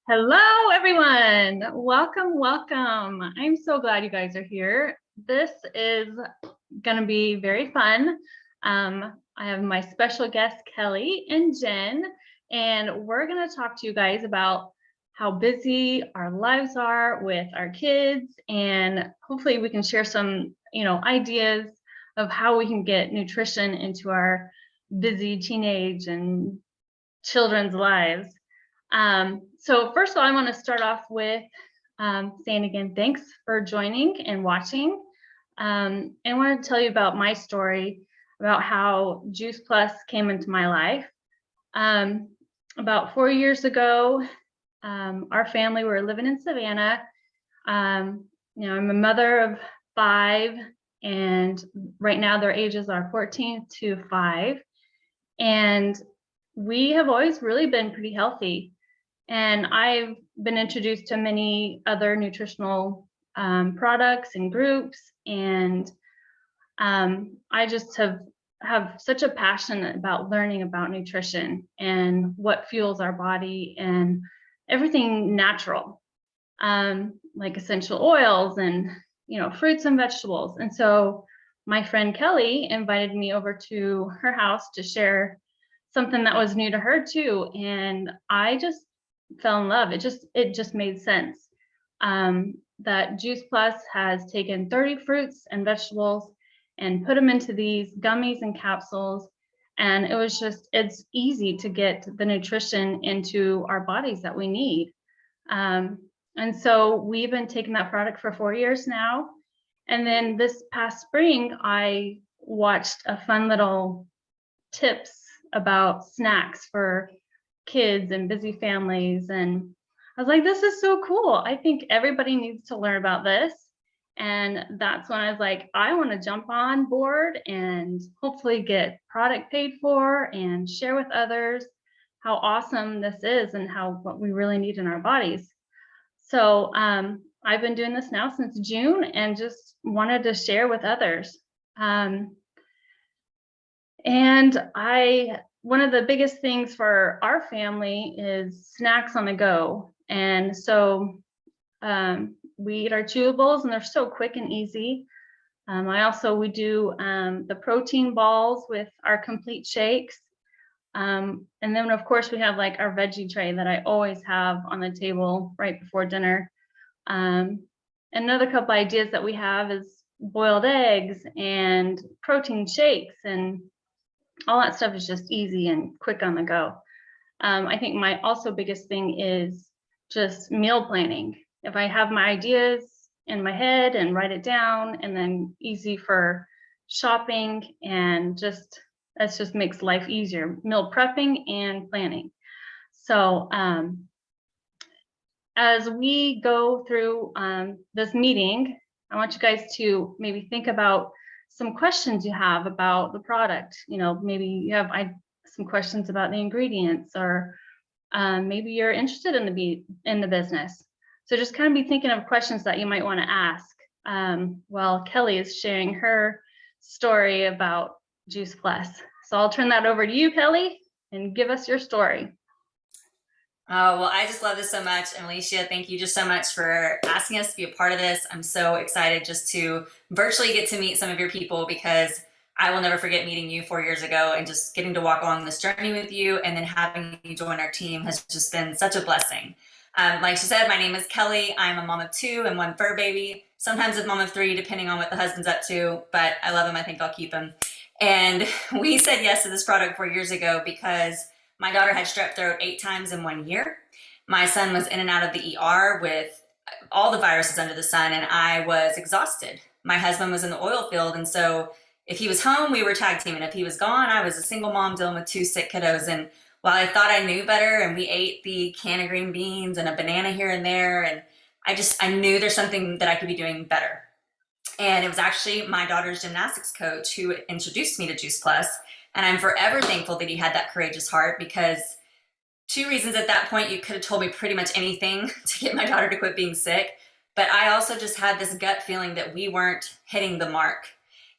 Hello, everyone. Welcome, welcome. I'm so glad you guys are here. This is going to be very fun. I have my special guests, Kelly and Jen, and we're going to talk to you guys about how busy our lives are with our kids, and hopefully we can share some, ideas of how we can get nutrition into our busy teenage and children's lives. So first of all, I want to start off with saying again, thanks for joining and watching. And I want to tell you about my story about how Juice Plus came into my life. About 4 years ago, our family, we were living in Savannah. I'm a mother of 5, and right now their ages are 14 to 5. And we have always really been pretty healthy. And I've been introduced to many other nutritional products and groups, and I just have such a passion about learning about nutrition and what fuels our body and everything natural, like essential oils and fruits and vegetables. And so my friend Kelly invited me over to her house to share something that was new to her too, and I just fell in love. It just made sense. That Juice Plus has taken 30 fruits and vegetables and put them into these gummies and capsules. And it's easy to get the nutrition into our bodies that we need. And so we've been taking that product for 4 years now. And then this past spring, I watched a fun little tips about snacks for kids and busy families, and I was like, this is so cool. I think everybody needs to learn about this. And that's when I was like, I want to jump on board and hopefully get product paid for and share with others how awesome this is and what we really need in our bodies. So I've been doing this now since June and just wanted to share with others. One of the biggest things for our family is snacks on the go. And so we eat our chewables, and they're so quick and easy. We do the protein balls with our complete shakes. And then of course we have like our veggie tray that I always have on the table right before dinner. Another couple ideas that we have is boiled eggs and protein shakes, and all that stuff is just easy and quick on the go. I think my also biggest thing is just meal planning. If I have my ideas in my head and write it down, and then easy for shopping, and that just makes life easier, meal prepping and planning. So as we go through this meeting, I want you guys to maybe think about some questions you have about the product. Maybe you have some questions about the ingredients, or maybe you're interested in the business. So just kind of be thinking of questions that you might want to ask while Kelly is sharing her story about Juice Plus. So I'll turn that over to you, Kelly, and give us your story. Oh, well, I just love this so much. And Alicia, thank you just so much for asking us to be a part of this. I'm so excited just to virtually get to meet some of your people, because I will never forget meeting you 4 years ago and just getting to walk along this journey with you, and then having you join our team has just been such a blessing. Like she said, my name is Kelly. I'm a mom of 2 and 1 fur baby, sometimes a mom of 3, depending on what the husband's up to, but I love him. I think I'll keep him. And we said yes to this product 4 years ago because my daughter had strep throat 8 times in 1 year. My son was in and out of the ER with all the viruses under the sun, and I was exhausted. My husband was in the oil field, and so if he was home, we were tag teaming. If he was gone, I was a single mom dealing with 2 sick kiddos. And while I thought I knew better, and we ate the can of green beans and a banana here and there, and I knew there's something that I could be doing better. And it was actually my daughter's gymnastics coach who introduced me to Juice Plus. And I'm forever thankful that he had that courageous heart, because 2 reasons at that point: you could have told me pretty much anything to get my daughter to quit being sick. But I also just had this gut feeling that we weren't hitting the mark.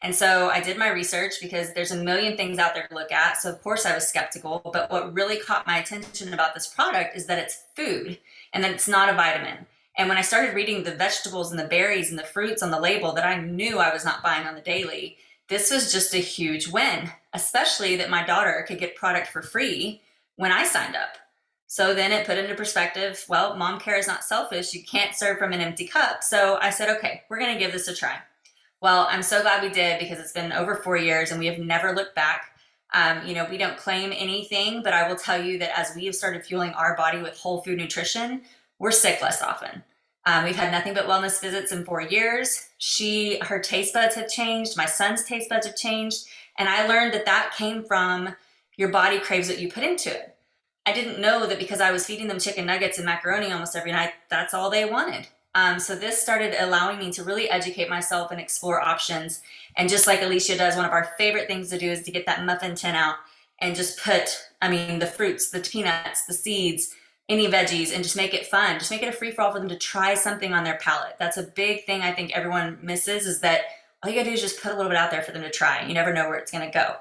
And so I did my research because there's a million things out there to look at. So of course I was skeptical, but what really caught my attention about this product is that it's food and that it's not a vitamin. And when I started reading the vegetables and the berries and the fruits on the label that I knew I was not buying on the daily, this was just a huge win, especially that my daughter could get product for free when I signed up. So then it put into perspective, well, mom care is not selfish. You can't serve from an empty cup. So I said, okay, we're going to give this a try. Well, I'm so glad we did because it's been over 4 years and we have never looked back. We don't claim anything, but I will tell you that as we have started fueling our body with whole food nutrition, we're sick less often. We've had nothing but wellness visits in 4 years. Her taste buds have changed. My son's taste buds have changed. And I learned that that came from your body craves what you put into it. I didn't know that because I was feeding them chicken nuggets and macaroni almost every night, that's all they wanted. So this started allowing me to really educate myself and explore options. And just like Alicia does, one of our favorite things to do is to get that muffin tin out and just put, the fruits, the peanuts, the seeds, any veggies, and just make it fun. Just make it a free-for-all for them to try something on their palate. That's a big thing I think everyone misses, is that all you gotta do is just put a little bit out there for them to try. You never know where it's gonna go.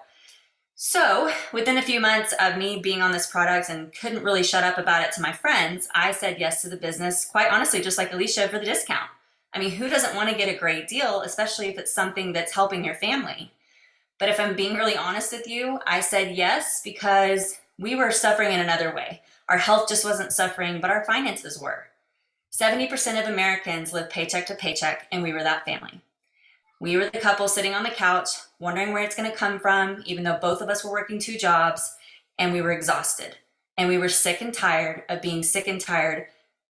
So within a few months of me being on this product and couldn't really shut up about it to my friends, I said yes to the business, quite honestly, just like Alicia, for the discount. Who doesn't want to get a great deal, especially if it's something that's helping your family? But if I'm being really honest with you, I said yes because we were suffering in another way. Our health just wasn't suffering, but our finances were. 70% of Americans live paycheck to paycheck, and we were that family. We were the couple sitting on the couch, wondering where it's going to come from, even though both of us were working 2 jobs, and we were exhausted. And we were sick and tired of being sick and tired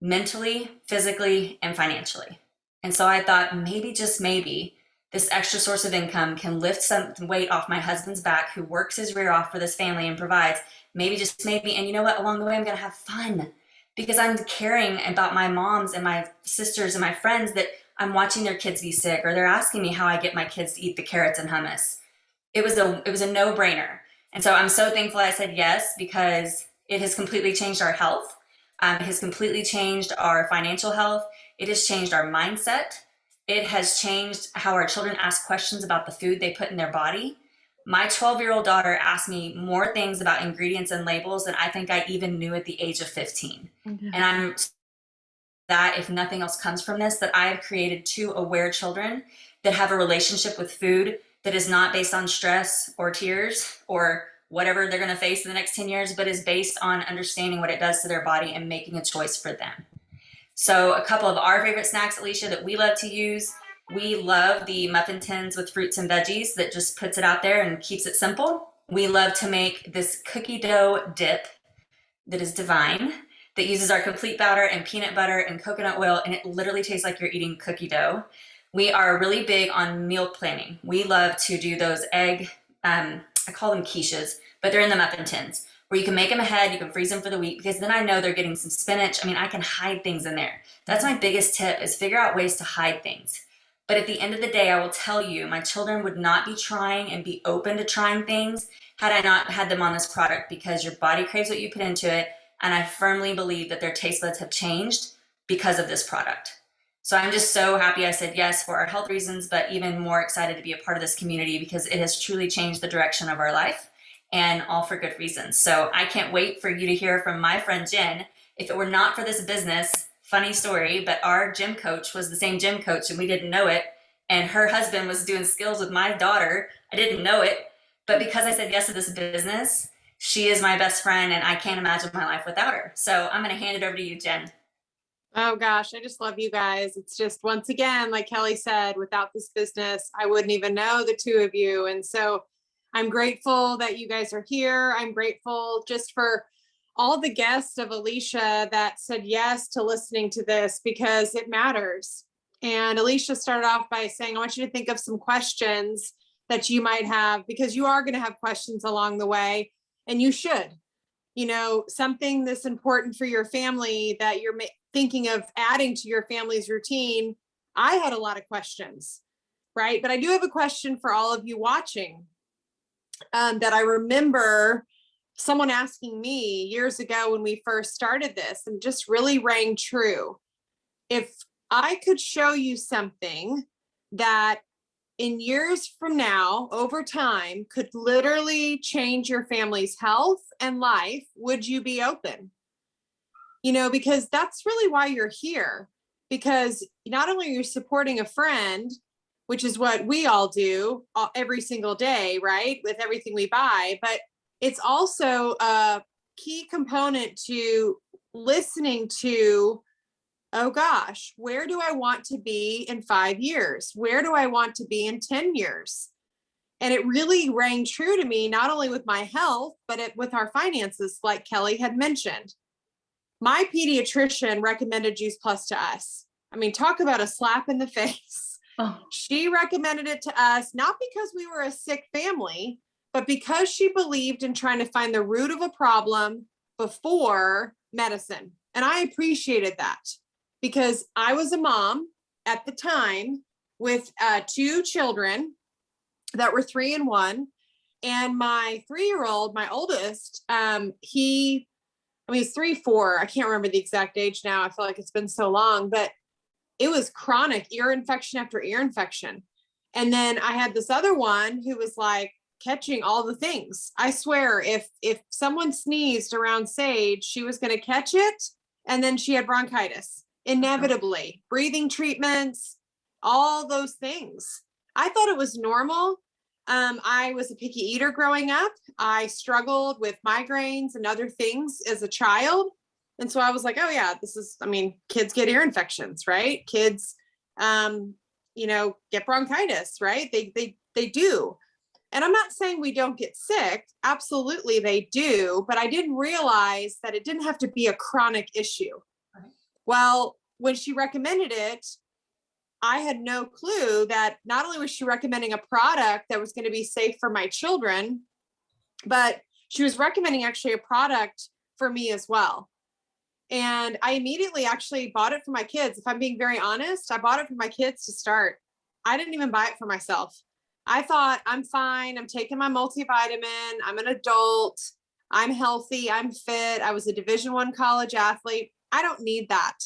mentally, physically, and financially. And so I thought maybe, just maybe, this extra source of income can lift some weight off my husband's back, who works his rear off for this family and provides. Maybe, just maybe, and you know what? Along the way, I'm going to have fun because I'm caring about my moms and my sisters and my friends that I'm watching their kids be sick, or they're asking me how I get my kids to eat the carrots and hummus. It was a no-brainer. And so I'm so thankful I said yes, because it has completely changed our health. It has completely changed our financial health. It has changed our mindset. It has changed how our children ask questions about the food they put in their body. My 12-year-old daughter asked me more things about ingredients and labels than I think I even knew at the age of 15. Mm-hmm. And I'm that if nothing else comes from this, that I have created 2 aware children that have a relationship with food that is not based on stress or tears or whatever they're going to face in the next 10 years, but is based on understanding what it does to their body and making a choice for them. So a couple of our favorite snacks, Alicia, that we love to use. We love the muffin tins with fruits and veggies that just puts it out there and keeps it simple. We love to make this cookie dough dip that is divine, that uses our complete batter and peanut butter and coconut oil, and it literally tastes like you're eating cookie dough. We are really big on meal planning. We love to do those egg, I call them quiches, but they're in the muffin tins, where you can make them ahead, you can freeze them for the week, because then I know they're getting some spinach. I can hide things in there. That's my biggest tip, is figure out ways to hide things. But at the end of the day, I will tell you, my children would not be trying and be open to trying things had I not had them on this product, because your body craves what you put into it. And I firmly believe that their taste buds have changed because of this product. So I'm just so happy I said yes for our health reasons, but even more excited to be a part of this community because it has truly changed the direction of our life, and all for good reasons. So I can't wait for you to hear from my friend Jen. If it were not for this business, funny story, but our gym coach was the same gym coach and we didn't know it. And her husband was doing skills with my daughter. I didn't know it, but because I said yes to this business, she is my best friend and I can't imagine my life without her. So I'm going to hand it over to you, Jen. Oh gosh, I just love you guys. It's just, once again, like Kelly said, without this business, I wouldn't even know the 2 of you. And so I'm grateful that you guys are here. I'm grateful just for all the guests of Alicia that said yes to listening to this, because it matters. And Alicia started off by saying, I want you to think of some questions that you might have, because you are going to have questions along the way, and you should. Something that's important for your family that you're thinking of adding to your family's routine. I had a lot of questions, right? But I do have a question for all of you watching, that I remember someone asking me years ago when we first started this, and just really rang true. If I could show you something that in years from now, over time, could literally change your family's health and life, would you be open? You know, because that's really why you're here. Because not only are you supporting a friend, which is what we all do every single day, right? With everything we buy, but it's also a key component to listening to, oh gosh, where do I want to be in 5 years? Where do I want to be in 10 years? And it really rang true to me, not only with my health, but with our finances, like Kelly had mentioned. My pediatrician recommended Juice Plus to us. I mean, talk about a slap in the face. Oh, She recommended it to us, not because we were a sick family, but because she believed in trying to find the root of a problem before medicine. And I appreciated that because I was a mom at the time with 2 children that were 3 and 1. And my 3-year-old, my oldest, he's 3, 4. I can't remember the exact age now. I feel like it's been so long, but it was chronic ear infection after ear infection. And then I had this other one who was like catching all the things. I swear, if someone sneezed around Sage, she was going to catch it. And then she had bronchitis, inevitably. Breathing treatments, all those things. I thought it was normal. I was a picky eater growing up. I struggled with migraines and other things as a child. And so I was like, oh yeah, kids get ear infections, right? Kids, get bronchitis, right? They do. And I'm not saying we don't get sick. Absolutely they do. But I didn't realize that it didn't have to be a chronic issue. Right. Well, when she recommended it, I had no clue that not only was she recommending a product that was going to be safe for my children, but she was recommending actually a product for me as well. And I immediately actually bought it for my kids. If I'm being very honest, I bought it for my kids to start. I didn't even buy it for myself. I thought, I'm fine. I'm taking my multivitamin. I'm an adult. I'm healthy. I'm fit. I was a Division I college athlete. I don't need that.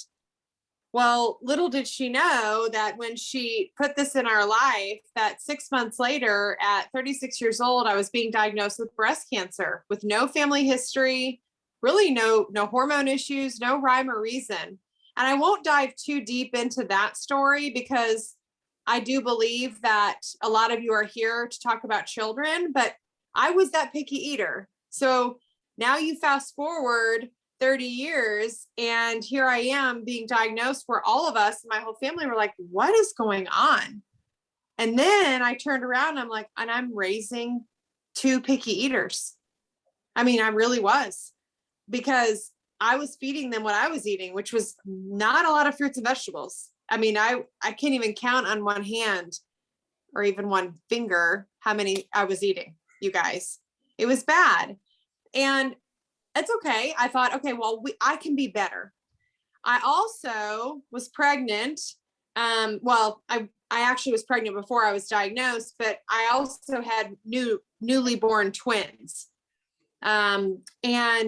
Well, little did she know that when she put this in our life, that 6 months later, at 36 years old, I was being diagnosed with breast cancer with no family history, really no hormone issues, no rhyme or reason. And I won't dive too deep into that story because I do believe that a lot of you are here to talk about children, but I was that picky eater. So now you fast forward 30 years and here I am being diagnosed, where all of us, my whole family were like, what is going on? And then I turned around and I'm raising 2 picky eaters. I mean, I really was, because I was feeding them what I was eating, which was not a lot of fruits and vegetables. I mean, I can't even count on one hand or even one finger how many I was eating, you guys. It was bad. And it's okay. I thought, okay, well, I can be better. I also was pregnant. I actually was pregnant before I was diagnosed, but I also had newly born twins. And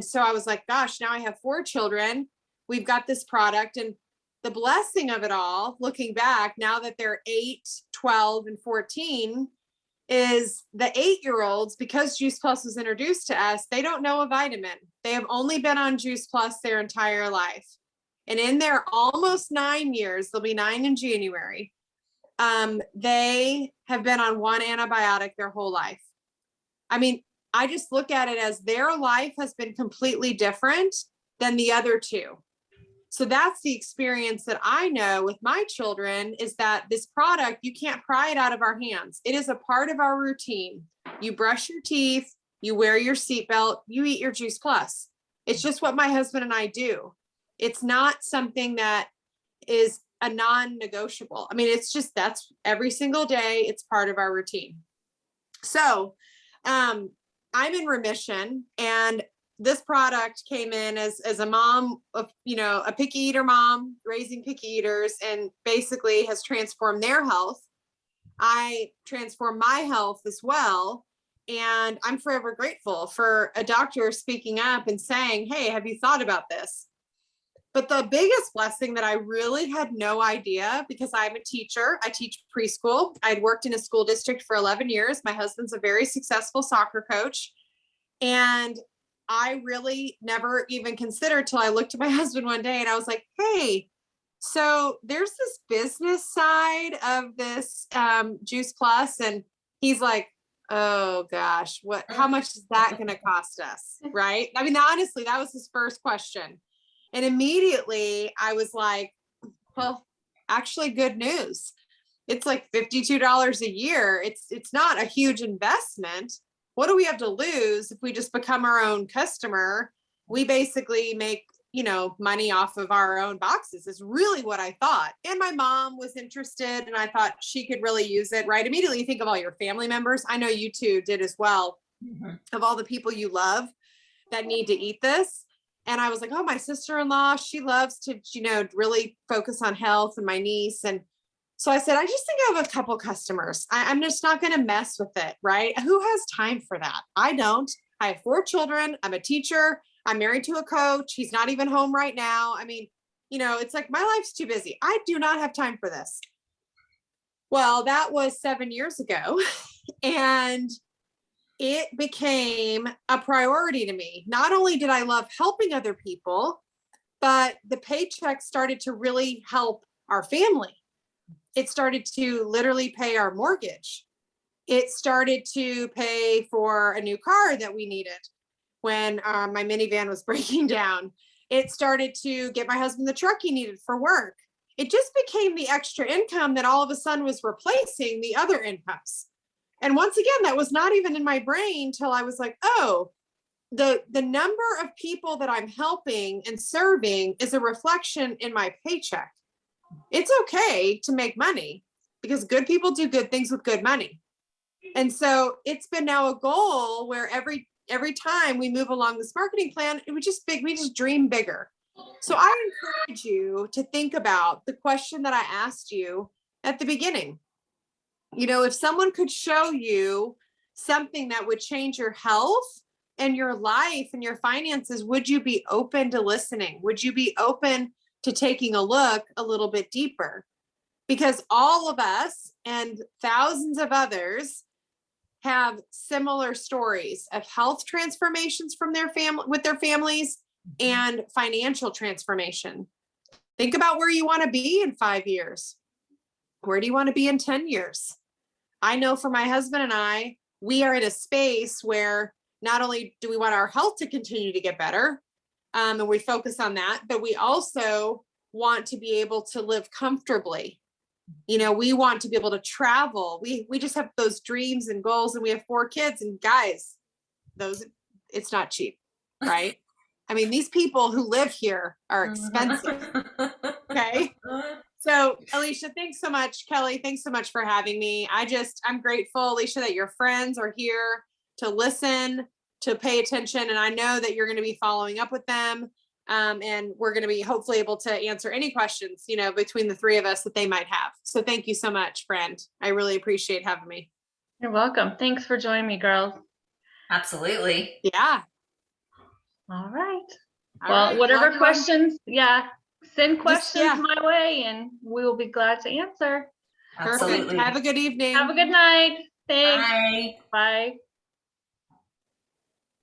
so I was like, gosh, now I have 4 children. We've got this product, and the blessing of it all, looking back now that they're 8, 12, and 14, is the 8-year-olds, because Juice Plus was introduced to us, they don't know a vitamin. They have only been on Juice Plus their entire life. And in their almost 9 years, they'll be 9 in January, they have been on 1 antibiotic their whole life. I mean, I just look at it as their life has been completely different than the other 2. So that's the experience that I know with my children, is that this product, you can't pry it out of our hands. It is a part of our routine. You brush your teeth, you wear your seatbelt, you eat your Juice Plus. It's just what my husband and I do. It's not something that is a non-negotiable. I mean, it's just, that's every single day. It's part of our routine. So I'm in remission, and this product came in as a mom of, a picky eater mom raising picky eaters, and basically has transformed their health. I transformed my health as well. And I'm forever grateful for a doctor speaking up and saying, hey, have you thought about this? But the biggest blessing that I really had no idea, because I'm a teacher, I teach preschool. I'd worked in a school district for 11 years. My husband's a very successful soccer coach. And I really never even considered till I looked at my husband one day and I was like, hey, so there's this business side of this Juice Plus. And he's like, oh gosh, how much is that going to cost us? Right. I mean, honestly, that was his first question. And immediately I was like, well, actually good news. It's like $52 a year. It's not a huge investment. What do we have to lose if we just become our own customer? We basically make, money off of our own boxes is really what I thought. And my mom was interested and I thought she could really use it, right? Immediately you think of all your family members. I know you two did as well, of all the people you love that need to eat this. And I was like, oh, my sister-in-law, she loves to, really focus on health, and my niece. And so I said, I just think I have a couple customers. I'm just not going to mess with it, right? Who has time for that? I don't. I have 4 children. I'm a teacher. I'm married to a coach. He's not even home right now. I mean, it's like my life's too busy. I do not have time for this. Well, that was 7 years ago. And it became a priority to me. Not only did I love helping other people, but the paycheck started to really help our family. It started to literally pay our mortgage. It started to pay for a new car that we needed when my minivan was breaking down. It started to get my husband the truck he needed for work. It just became the extra income that all of a sudden was replacing the other incomes. And once again, that was not even in my brain till I was like, oh, the number of people that I'm helping and serving is a reflection in my paycheck. It's okay to make money because good people do good things with good money. And so it's been now a goal where every time we move along this marketing plan, we just dream bigger. So I encourage you to think about the question that I asked you at the beginning. If someone could show you something that would change your health and your life and your finances, would you be open to listening? Would you be open to taking a look a little bit deeper? Because all of us and thousands of others have similar stories of health transformations from with their families and financial transformation. Think about where you want to be in 5 years. Where do you want to be in 10 years? I know for my husband and I, we are in a space where not only do we want our health to continue to get better, and we focus on that, but we also want to be able to live comfortably. We want to be able to travel. We just have those dreams and goals, and we have 4 kids, and guys, it's not cheap, right? I mean, these people who live here are expensive. Okay. So Alicia, thanks so much. Kelly, thanks so much for having me. I'm grateful, Alicia, that your friends are here to listen, to pay attention. And I know that you're going to be following up with them. And we're going to be hopefully able to answer any questions, between the 3 of us that they might have. So thank you so much, friend. I really appreciate having me. You're welcome. Thanks for joining me, girls. Absolutely. Yeah. All right. All Well, right. whatever Love you, questions, send questions yeah. my way and we will be glad to answer. Absolutely. Perfect. Have a good evening. Have a good night. Thanks. Bye. Bye.